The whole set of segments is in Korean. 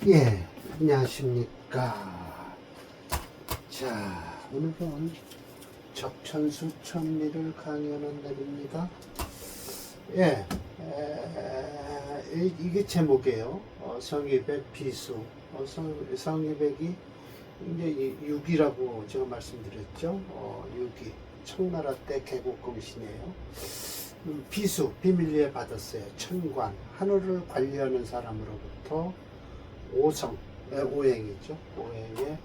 예, 안녕하십니까. 자, 오늘은 적천수천리를 강연한 날입니다. 예, 이게 제목이에요. 성의백 비수. 성의백이 이제 6이라고 제가 말씀드렸죠. 6이 청나라 때 개국공신이에요. 비수, 비밀리에 받았어요. 천관, 하늘을 관리하는 사람으로부터 오성, 오행이죠. 오행의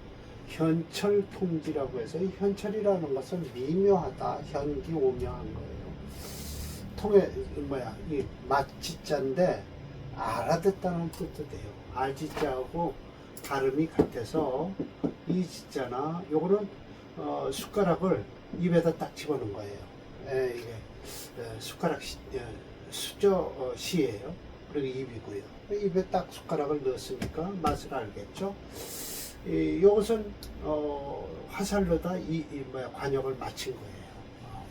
현철 통지라고 해서 이 현철이라는 것은 미묘하다, 현기오묘한 거예요. 이 맛지자인데 알아듣다는 뜻도 돼요. 알지자하고 발음이 같아서 이 지자나 요거는 숟가락을 입에다 딱 집어넣은 거예요. 이게 숟가락 수저 시예요. 그리고 입이고요. 입에 딱 숟가락을 넣었으니까 맛을 알겠죠. 이것은 화살로다 관역을 맞춘 거예요.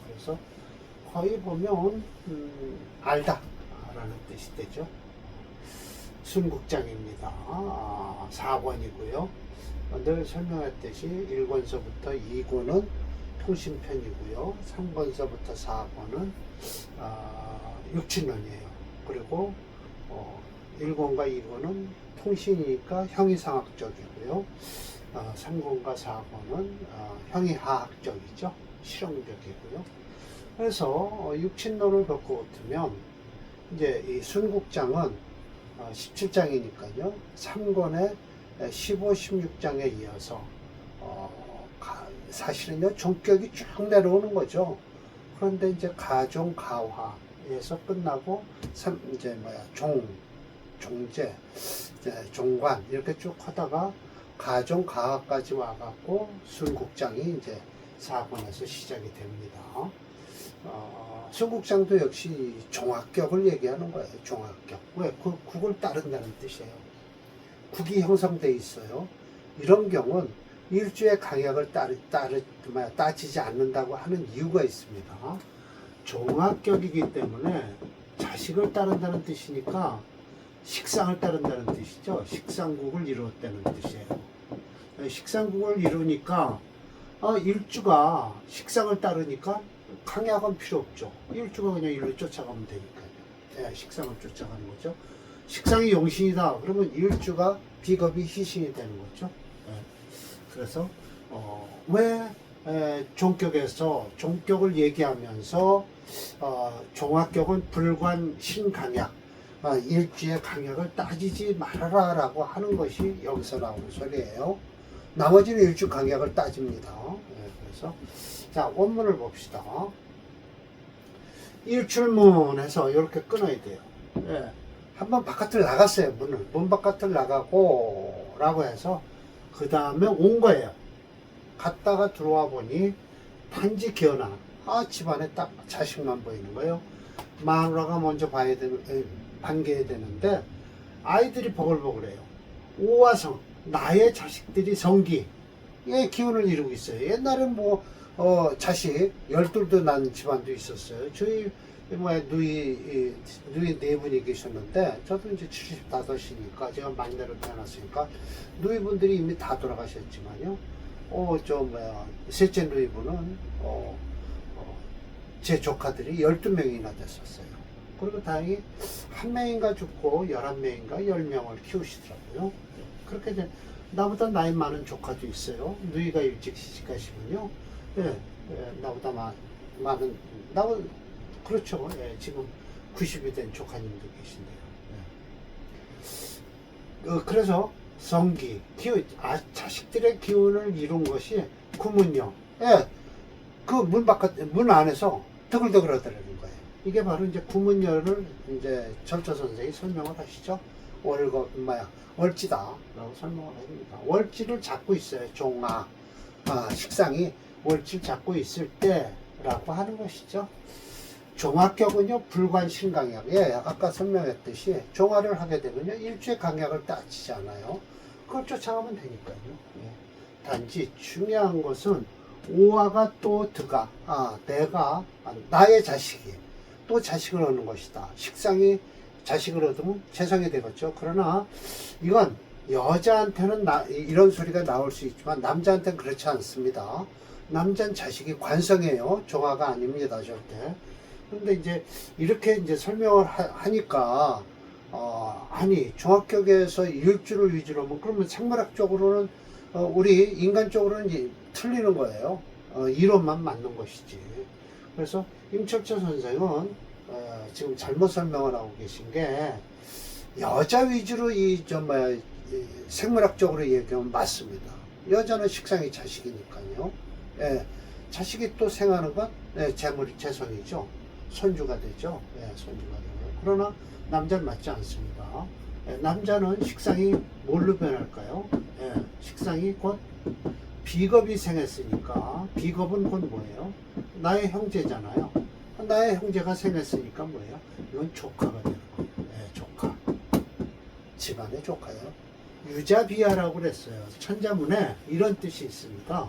그래서 거의 보면 알다 라는 뜻이 되죠. 순국장입니다. 4권이고요. 늘 설명했듯이 1권서부터 2권은 통신편이고요. 3권서부터 4권은 육친론이에요. 그리고 1권과 2권은 통신이니까 형이상학적이고요. 3권과 4권은 형이하학적이죠. 실용적이고요. 그래서 육친론을 겪고 오면 이제 이 순국장은 17장이니까요. 3권의 15, 16장에 이어서 사실은요 종격이 쭉 내려오는 거죠. 그런데 이제 가종 가화에서 끝나고 종제, 종관 이렇게 쭉 하다가 가종 가화까지 와갖고 순국장이 이제 4권에서 시작이 됩니다. 순국장도 역시 종합격을 얘기하는 거예요. 종합격. 왜? 국을 따른다는 뜻이에요. 국이 형성되어 있어요. 이런 경우는 일주의 강약을 따지지 않는다고 하는 이유가 있습니다. 종합격이기 때문에 자식을 따른다는 뜻이니까 식상을 따른다는 뜻이죠. 식상국을 이루었다는 뜻이에요. 식상국을 이루니까 일주가 식상을 따르니까 강약은 필요 없죠. 일주가 그냥 일로 쫓아가면 되니까요. 식상을 쫓아가는 거죠. 식상이 용신이다. 그러면 일주가 비겁이 희신이 되는 거죠. 그래서 왜 종격에서 종격을 얘기하면서 종합격은 불관 신강약, 일주의 강약을 따지지 말아라 라고 하는 것이 여기서 나오는 소리예요. 나머지는 일주 강약을 따집니다. 그래서 자, 원문을 봅시다. 일출문해서 이렇게 끊어야 돼요. 한번 바깥을 나갔어요. 문 바깥을 나가고 라고 해서 그 다음에 온 거예요. 갔다가 들어와 보니 단지 기어나 집안에 딱 자식만 보이는 거예요. 마누라가 먼저 반겨야 되는데 아이들이 버글버글해요. 오화성, 나의 자식들이 성기의 기운을 이루고 있어요. 옛날엔 자식 12도 난 집안도 있었어요. 저희 누이 4분이 계셨는데, 저도 이제 75이니까, 제가 막내로 태어났으니까, 누이분들이 이미 다 돌아가셨지만요, 셋째 누이분은, 제 조카들이 12명이나 됐었어요. 그리고 다행히 1명인가 죽고 11명인가 10명을 키우시더라고요. 그렇게 이제, 나보다 나이 많은 조카도 있어요. 누이가 일찍 시집가시군요. 나보다 그렇죠. 지금 90이 된 조카님도 계신데요. 그래서 성기, 자식들의 기운을 이룬 것이 구문요. 그 문 안에서 드글드글 하더라는 거예요. 이게 바로 이제 구문요를 이제 절조 선생이 설명을 하시죠. 월지다라고 설명을 합니다. 월지를 잡고 있어요. 종아, 식상이 월지를 잡고 있을 때라고 하는 것이죠. 종합격은요, 불관신강약. 아까 설명했듯이 종화를 하게 되면요, 일주의 강약을 따지지 않아요. 그걸 쫓아가면 되니까요. 단지 중요한 것은 오화가 또 드가, 나의 자식이 또 자식을 얻는 것이다. 식상이 자식을 얻으면 재성이 되겠죠. 그러나 이건 여자한테는 이런 소리가 나올 수 있지만 남자한테는 그렇지 않습니다. 남자는 자식이 관성이에요. 종아가 아닙니다, 절대. 근데 이제 이렇게 이제 설명을 하니까 아니 종합격에서 일주를 위주로 하면 그러면 생물학적으로는 우리 인간적으로는 이제 틀리는 거예요. 이론만 맞는 것이지. 그래서 임철철 선생은 지금 잘못 설명을 하고 계신 게 여자 위주로 이 생물학적으로 얘기하면 맞습니다. 여자는 식상이 자식이니까요. 예, 자식이 또 생하는 건 재성이죠. 손주가 되죠. 예, 손주가 되고요. 그러나 남자는 맞지 않습니다. 예, 남자는 식상이 뭘로 변할까요? 예, 식상이 곧 비겁이 생했으니까 비겁은 곧 뭐예요? 나의 형제잖아요. 나의 형제가 생했으니까 뭐예요? 이건 조카가 되는 거예요. 예, 조카. 집안의 조카예요. 유자비아라고 그랬어요. 천자문에 이런 뜻이 있습니다.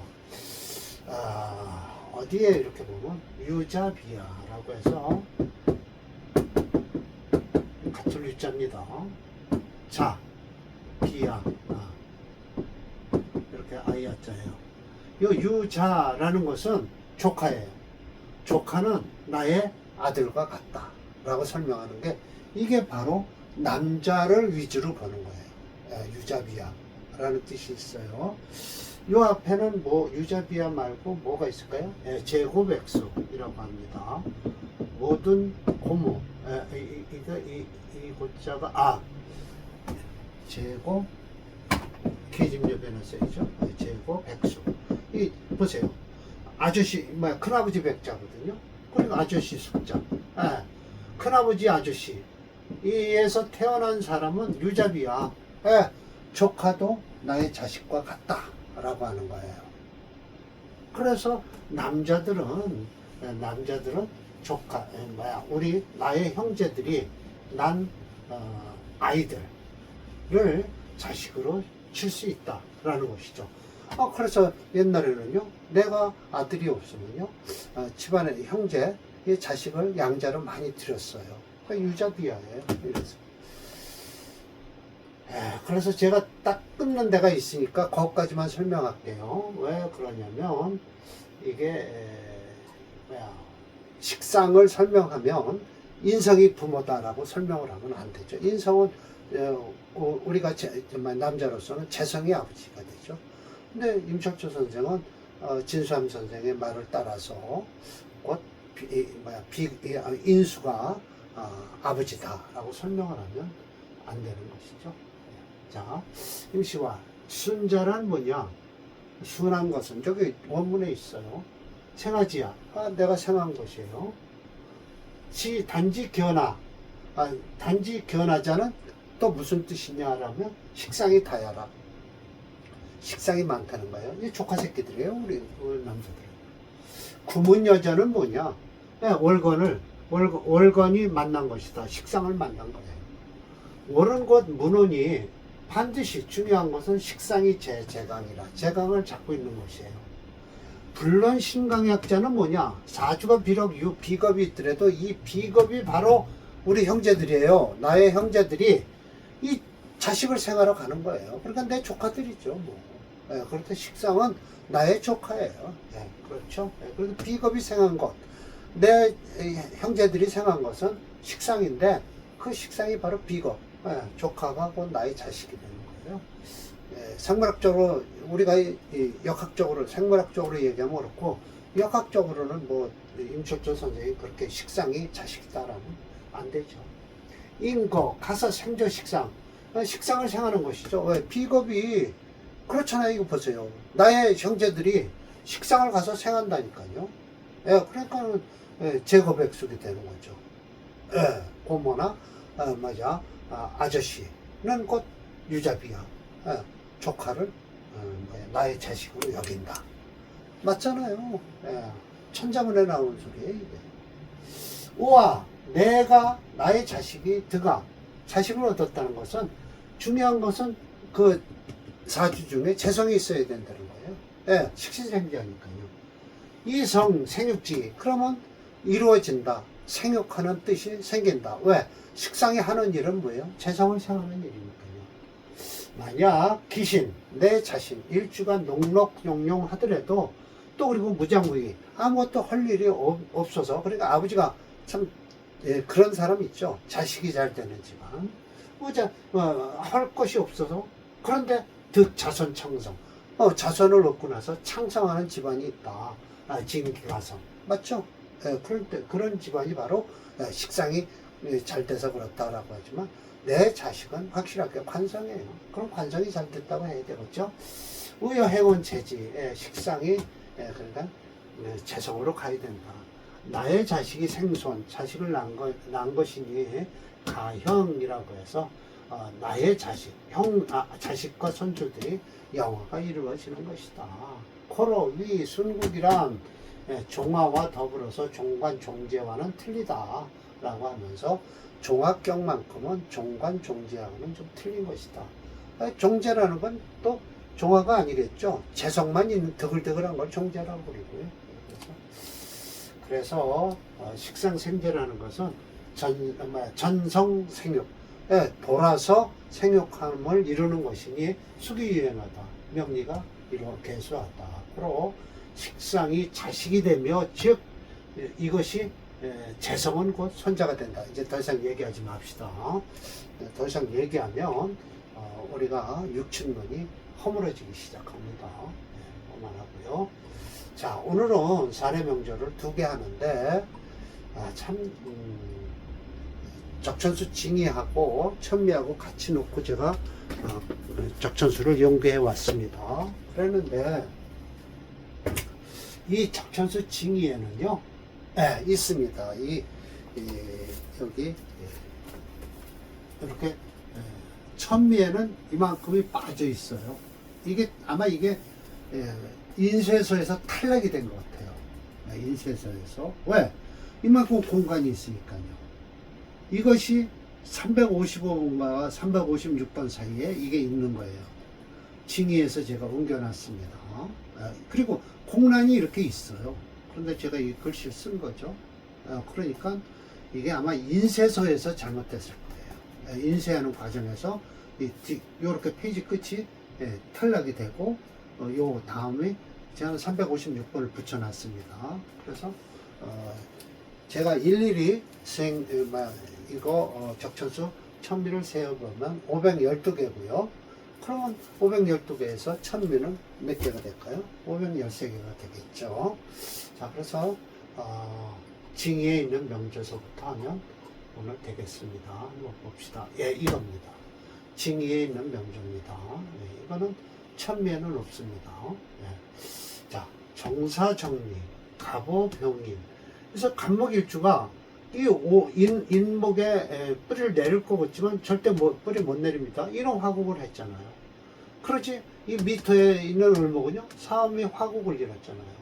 어디에 이렇게 보면 유자비아라고 해서 같은 유자입니다. 자, 비아. 이렇게 아이야자예요. 이 유자라는 것은 조카예요. 조카는 나의 아들과 같다 라고 설명하는 게 이게 바로 남자를 위주로 보는 거예요. 유자비아라는 뜻이 있어요. 이 앞에는 뭐 유자비아 말고 뭐가 있을까요? 제곱액수이라고 합니다. 모든 고무. 이 고자가 제곱 계집여변을 써야죠. 제곱액수. 이 보세요. 아저씨 큰아버지 백자거든요. 그리고 아저씨 숫자. 큰아버지 아저씨. 이에서 태어난 사람은 유자비야. 조카도 나의 자식과 같다라고 하는 거예요. 그래서 남자들은 조카, 나의 형제들이 난 아이들을 자식으로 칠 수 있다라는 것이죠. 그래서 옛날에는요, 내가 아들이 없으면요, 집안의 형제, 자식을 양자로 많이 들였어요. 유자비아예요. 그래서 제가 딱 끊는 데가 있으니까 거기까지만 설명할게요. 왜 그러냐면 이게 식상을 설명하면 인성이 부모다라고 설명을 하면 안 되죠. 인성은 우리가 남자로서는 재성이 아버지가 되죠. 근데 임철철 선생은 진수함 선생의 말을 따라서 곧 인수가 아버지다라고 설명을 하면 안 되는 것이죠. 자, 임시와 순자란 뭐냐? 순한 것은 저기 원문에 있어요. 생하지야. 내가 생한 것이에요. 단지 견하. 단지 견하자는 또 무슨 뜻이냐라면 식상이 다야라. 식상이 많다는 거예요. 이 조카 새끼들이에요. 우리 남자들. 구문 여자는 뭐냐? 월건이 만난 것이다. 식상을 만난 거예요. 월은 곧 문원이 반드시 중요한 것은 식상이 제강이라. 제강을 잡고 있는 것이에요. 불론 신강약자는 뭐냐? 사주가 비록 비겁이 있더라도 이 비겁이 바로 우리 형제들이에요. 나의 형제들이 이 자식을 생하러 가는 거예요. 그러니까 내 조카들이죠. 그렇다 식상은 나의 조카예요. 그렇죠. 그래서 비겁이 생한 것. 내 형제들이 생한 것은 식상인데 그 식상이 바로 비겁. 조카가 곧 나의 자식이 되는 거예요. 생물학적으로 우리가 역학적으로 생물학적으로 얘기하면 그렇고 역학적으로는 뭐 임철철 선생이 그렇게 식상이 자식이다라면 안 되죠. 인거 가서 생저 식상. 식상을 생하는 것이죠. 왜? 비겁이 그렇잖아요. 이거 보세요. 나의 형제들이 식상을 가서 생한다니까요. 그러니까 제곱액수이 되는 거죠. 고모나 아저씨는 곧 유자비야. 조카를 나의 자식으로 여긴다. 맞잖아요. 천자문에 나오는 소리예요. 이게. 우와, 내가 나의 자식이 자식을 얻었다는 것은 중요한 것은 그 사주 중에 재성이 있어야 된다는 거예요. 식신생자니까요. 이성 생육지 그러면 이루어진다. 생육하는 뜻이 생긴다. 왜? 식상이 하는 일은 뭐예요? 재성을 생하는 일이니까요. 만약 귀신, 내 자신, 일주간 녹록용용 하더라도 또 그리고 무장무위, 아무것도 할 일이 없어서, 그러니까 아버지가 참, 예, 그런 사람 있죠. 자식이 잘 되는 집안. 할 것이 없어서, 그런데 득자손창성. 자손을 얻고 나서 창성하는 집안이 있다. 진기가성. 맞죠? 예, 그런 집안이 바로 식상이 잘 돼서 그렇다라고 하지만, 내 자식은 확실하게 관성이에요. 그럼 관성이 잘 됐다고 해야 되겠죠? 우여행운 재지, 식상이, 그러니까 재성으로 가야 된다. 나의 자식이 생손, 자식을 낳은 것이니 가형이라고 해서 나의 자식, 자식과 손주들이 영화가 이루어지는 것이다. 코로 위 순국이란 종화와 더불어서 종관 종제와는 틀리다 라고 하면서 종합격만큼은 종관 종제하고는 좀 틀린 것이다. 종제라는 건 또 종화가 아니겠죠. 재성만 있는 드글드글한 걸 종제라고 부르고요. 그래서 식상생제라는 것은 전성생육, 돌아서 생육함을 이루는 것이니 수기유행하다, 명리가 개수하다. 앞으로 식상이 자식이 되며, 즉 이것이 재성은 곧 손자가 된다. 이제 더 이상 얘기하지 맙시다. 더 이상 얘기하면 우리가 육친론이 허물어지기 시작합니다. 그만하고요. 자, 오늘은 사례명절을 2개 하는데 적천수 징이하고 천미하고 같이 놓고 제가 적천수를 연구해 왔습니다. 그랬는데 이 적천수 징이에는요, 있습니다. 여기 이렇게 천미에는 이만큼이 빠져 있어요. 아마 이게 인쇄소에서 탈락이 된 것 같아요. 인쇄소에서. 왜? 이만큼 공간이 있으니까요. 이것이 355번과 356번 사이에 이게 있는 거예요. 징의에서 제가 옮겨놨습니다. 그리고 공란이 이렇게 있어요. 그런데 제가 이 글씨를 쓴 거죠. 그러니까 이게 아마 인쇄소에서 잘못됐을 거예요. 인쇄하는 과정에서 이렇게 페이지 끝이 탈락이 되고, 요 다음에 제가 356번을 붙여놨습니다. 그래서 제가 일일이 적천수 천미를 세어보면 512개고요. 그러면 512개에서 천미는 몇 개가 될까요? 513개가 되겠죠. 자, 그래서 징의에 있는 명조서부터 하면 오늘 되겠습니다. 한번 봅시다. 예, 이겁니다. 징의에 있는 명조입니다. 예, 이거는 천미에는 없습니다. 예. 자, 정사정리, 갑오병인. 그래서 간목일주가 인목에 뿌리를 내릴 거겠지만 절대 뿌리 못 내립니다. 이런 화국을 했잖아요. 그렇지, 이 미터에 있는 을목은요, 사음이 화국을 이뤘잖아요.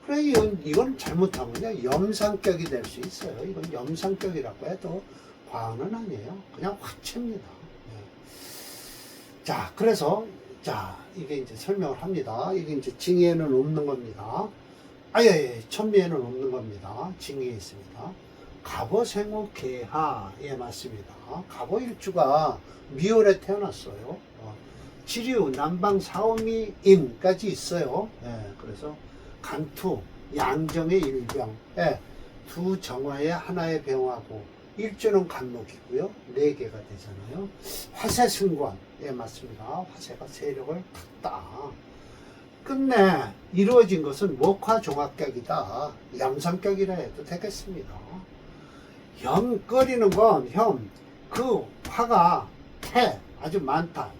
그래, 이건 잘못하면요, 염상격이 될 수 있어요. 이건 염상격이라고 해도 과언은 아니에요. 그냥 화체입니다. 예. 자, 그래서, 이게 이제 설명을 합니다. 이게 이제 징의에는 없는 겁니다. 천미에는 없는 겁니다. 징의에 있습니다. 갑오생우 개하, 예, 맞습니다. 갑오일주가 미월에 태어났어요. 지류, 남방, 사오미, 임까지 있어요. 예, 그래서 간투, 양정의 일병, 두 정화의 하나의 병하고, 일주는 간목이고요. 4개가 되잖아요. 화세승관, 예, 맞습니다. 화세가 세력을 탔다. 끝내 이루어진 것은 목화종합격이다. 양상격이라 해도 되겠습니다. 염거리는 건 그 화가 아주 많다.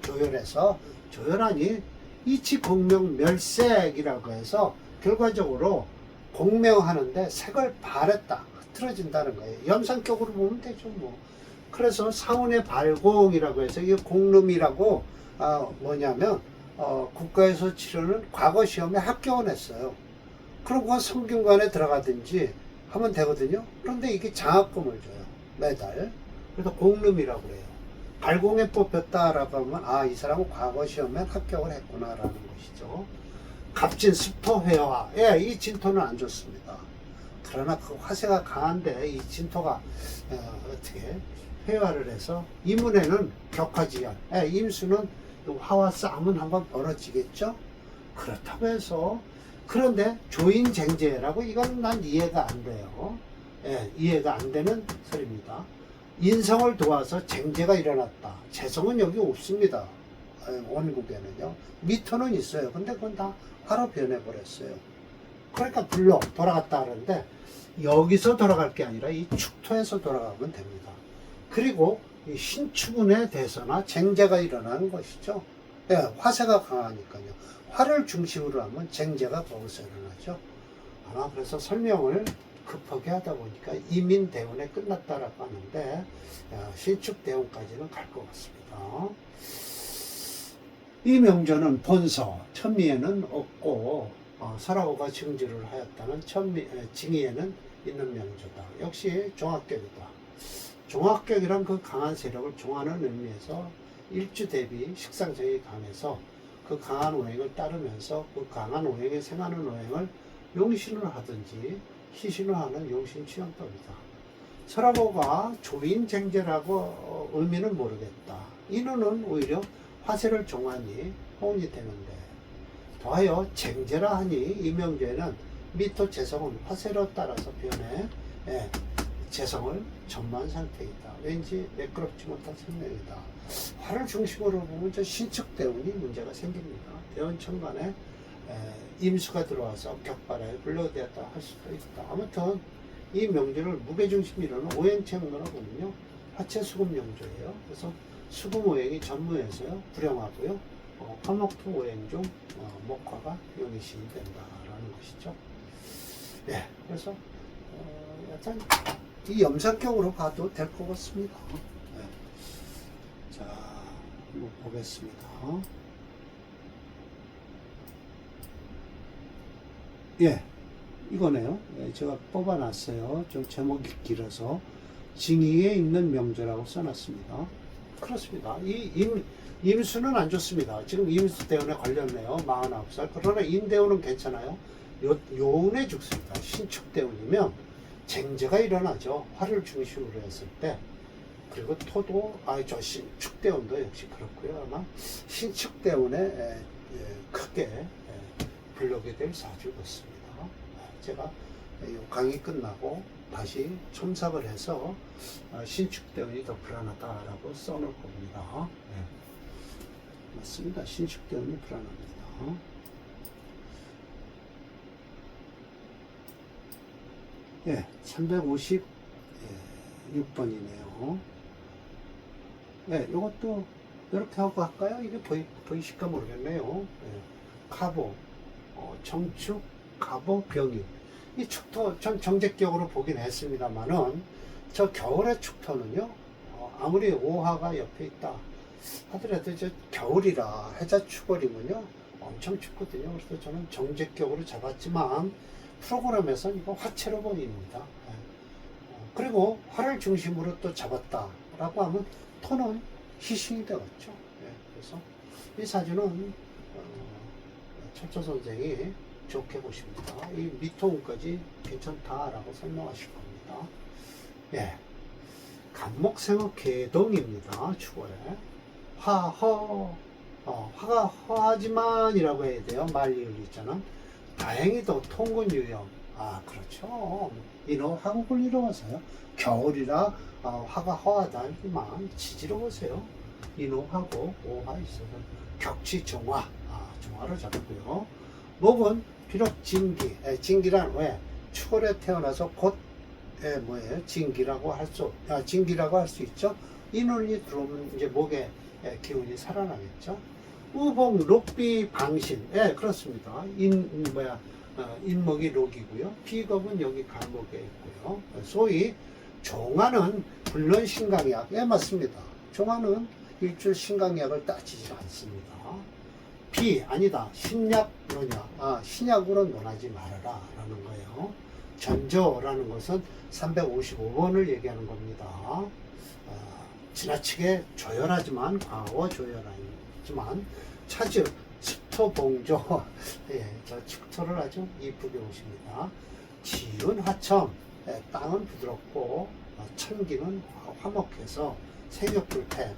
조열하니 이치 공명 멸색이라고 해서 결과적으로 공명하는데 색을 발했다. 흐트러진다는 거예요. 염상격으로 보면 되죠, 뭐. 그래서 상운의 발공이라고 해서 이게 공lum이라고 뭐냐면 국가에서 치르는 과거 시험에 합격을 했어요. 그럼 그건 성균관에 들어가든지 하면 되거든요. 그런데 이게 장학금을 줘요. 매달. 그래서 공lum이라고 그래요. 발공에 뽑혔다라고 하면 이 사람은 과거 시험에 합격을 했구나라는 것이죠. 갑진 습토회화. 예, 이 진토는 안 좋습니다. 그러나 그 화세가 강한데 이 진토가 어떻게 회화를 해서 이문에는 격화지연, 임수는 또 화와 싸움은 한번 벌어지겠죠. 그렇다고 해서 그런데 조인쟁제라고 이건 난 이해가 안 돼요. 예, 이해가 안 되는 소리입니다. 인성을 도와서 쟁제가 일어났다. 재성은 여기 없습니다. 원국에는요. 미토는 있어요. 근데 그건 다 화로 변해버렸어요. 그러니까 불로 돌아갔다 하는데 여기서 돌아갈 게 아니라 이 축토에서 돌아가면 됩니다. 그리고 이 신축운에 대해서나 쟁제가 일어나는 것이죠. 예, 화세가 강하니까요. 화를 중심으로 하면 쟁제가 거기서 일어나죠. 아마 그래서 설명을 급하게 하다 보니까 이민대운에 끝났다라고 하는데 신축대운까지는 갈 것 같습니다. 이 명조는 본서, 천미에는 없고 설하오가 증주를 하였다는 징의에는 있는 명조다. 역시 종합격이다. 종합격이란 그 강한 세력을 종하는 의미에서 일주 대비 식상성이 강해서 그 강한 오행을 따르면서 그 강한 오행에 생하는 오행을 용신을 하든지 희신을 하는 용신취형법이다. 설하오가 조인쟁제라고 의미는 모르겠다. 인호는 오히려 화세를 종하니 호운이 되는데 더하여 쟁제라 하니 이명조에는 미토 재성은 화세로 따라서 변해 재성을 전무한 상태이다. 왠지 매끄럽지 못한 생명이다. 화를 중심으로 보면 저 신축대운이 문제가 생깁니다. 대운천간에 임수가 들어와서 격발하여 불러되었다 할 수도 있다. 아무튼 이 명조를 무게중심이라는 오행체문으로 보면요. 화채수금 명조예요. 그래서 수금 오행이 전무해서요. 불영하고요. 화목토 오행 중 목화가 용의신이 된다라는 것이죠. 네, 그래서 약간 이 염상격으로 봐도 될 것 같습니다. 네. 자, 한번 보겠습니다. 예, 이거네요. 예, 제가 뽑아놨어요. 좀 제목이 길어서 징의에 있는 명조라고 써놨습니다. 그렇습니다. 임수는 안 좋습니다. 지금 임수 대운에 걸렸네요. 49살. 그러나 인대운은 괜찮아요. 요운에 죽습니다. 신축 대운이면 쟁제가 일어나죠. 화를 중심으로 했을 때. 그리고 토도, 저 신축 대운도 역시 그렇고요. 아마 신축 대운에 크게 불러게 될 사주 같습니다. 제가 강의 끝나고 다시 첨삭을 해서 신축대운이 더 불안하다라고 써놓을 겁니다. 네. 맞습니다. 신축대운이 불안합니다. 예, 356번이네요. 예, 이것도 이렇게 하고 할까요? 이게 보이실까 모르겠네요. 예, 카보, 정축, 가보, 병인. 이 축토 전 정제격으로 보긴 했습니다만은 저 겨울의 축토는요 아무리 오화가 옆에 있다 하더라도 저 겨울이라 해자 추월이면요 엄청 춥거든요. 그래서 저는 정제격으로 잡았지만 프로그램에서는 이거 화채로 보입니다. 그리고 화를 중심으로 또 잡았다라고 하면 토는 희신이 되었죠. 그래서 이 사주는 철조 선생이 좋게 보십니다. 이 미토운까지 괜찮다라고 설명하실 겁니다. 예. 간목생의 개동입니다. 축월에. 화가 허하지만이라고 해야 돼요. 말리을 있잖아. 다행히도 통근유형. 그렇죠. 인호 한국을 이루어서요. 겨울이라 화가 허하다지만 지지로 보세요. 인호하고 오화 있어서 격치 종화. 종화로 잡고요. 목은 비록 진기, 진기란 왜? 축월에 태어나서 곧, 진기라고 할 수 있죠? 인운이 들어오면 이제 목의 기운이 살아나겠죠? 우봉, 록비, 방신. 그렇습니다. 인목이 록이고요. 비겁은 여기 간목에 있고요. 소위, 종화는 물론 신강약. 맞습니다. 종화는 일출 신강약을 따지지 않습니다. 아니다. 신약론이야. 신약으로 논하지 말아라. 라는 거예요. 전조라는 것은 355번을 얘기하는 겁니다. 지나치게 조열하지만, 과거 조열하지만, 차즉, 축토봉조. 저 축토를 아주 이쁘게 보십니다. 지은 화청. 땅은 부드럽고, 천기는 화목해서 세격불태.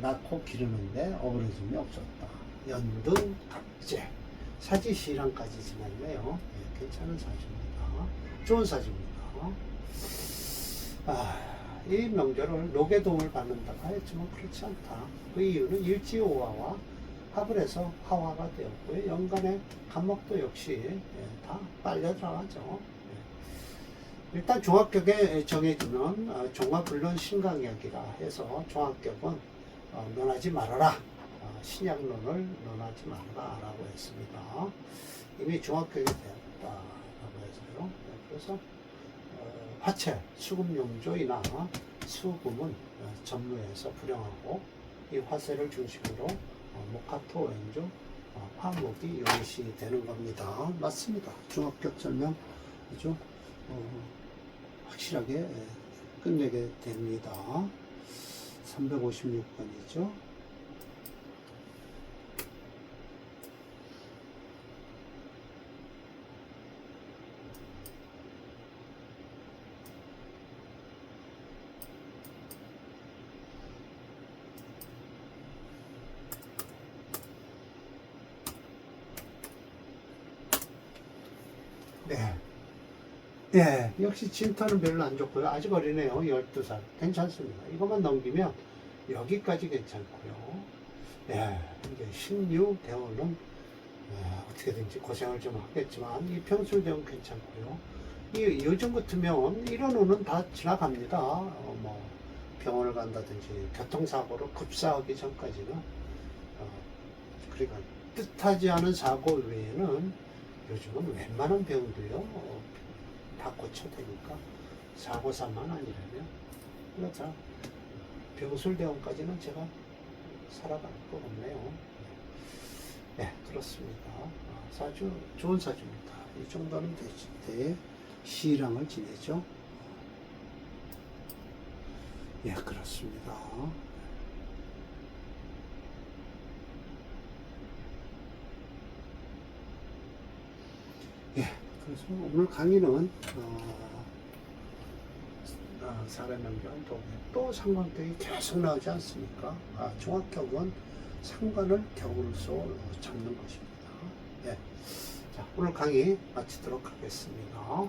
낳고 기르는데 어그러짐이 없었다. 연등 갑재 사지시랑까지 지났네요. 예, 괜찮은 사주입니다. 좋은 사주입니다. 이 명절을 녹의 도움을 받는다고 했지만 그렇지 않다. 그 이유는 일지오화와 합을 해서 화화가 되었고요. 연간의 간목도 역시 다 빨려 들어가죠. 일단 종합격에 정해주는 종합불론 신강약이라 해서 종합격은 논하지 말아라. 신약론을 논하지 말아라 라고 했습니다. 이미 종합격이 되었다라고 해서요. 그래서 화채, 수금용조이나 수금은 전무에서 불용하고 이 화세를 중심으로 목화토 왼조 화목이 용시 되는 겁니다. 맞습니다. 종합격 설명 아주 확실하게 끝내게 됩니다. 356번이죠. 네. 예, 역시 진터는 별로 안 좋고요. 아직 어리네요. 12살. 괜찮습니다. 이것만 넘기면 여기까지 괜찮고요. 예, 이제 신유 대원은 어떻게든지 고생을 좀 하겠지만 이 평술 대원 괜찮고요. 이 요즘 같으면 이런 호는 다 지나갑니다. 뭐 병원을 간다든지 교통사고로 급사하기 전까지는 그러니까 뜻하지 않은 사고 외에는 요즘은 웬만한 병도요 다 고쳐되니까 사고사만 아니라면 그렇죠. 병술대원까지는 제가 살아갈 거 없네요. 네, 그렇습니다. 사주 좋은 사주입니다. 이 정도는 되지. 시랑을 지내죠. 예, 그렇습니다. 예, 그래서 오늘 강의는 사례명령 또 상관격이 계속 나오지 않습니까? 종합격은 상관을 격으로서 잡는 것입니다. 예, 자, 오늘 강의 마치도록 하겠습니다.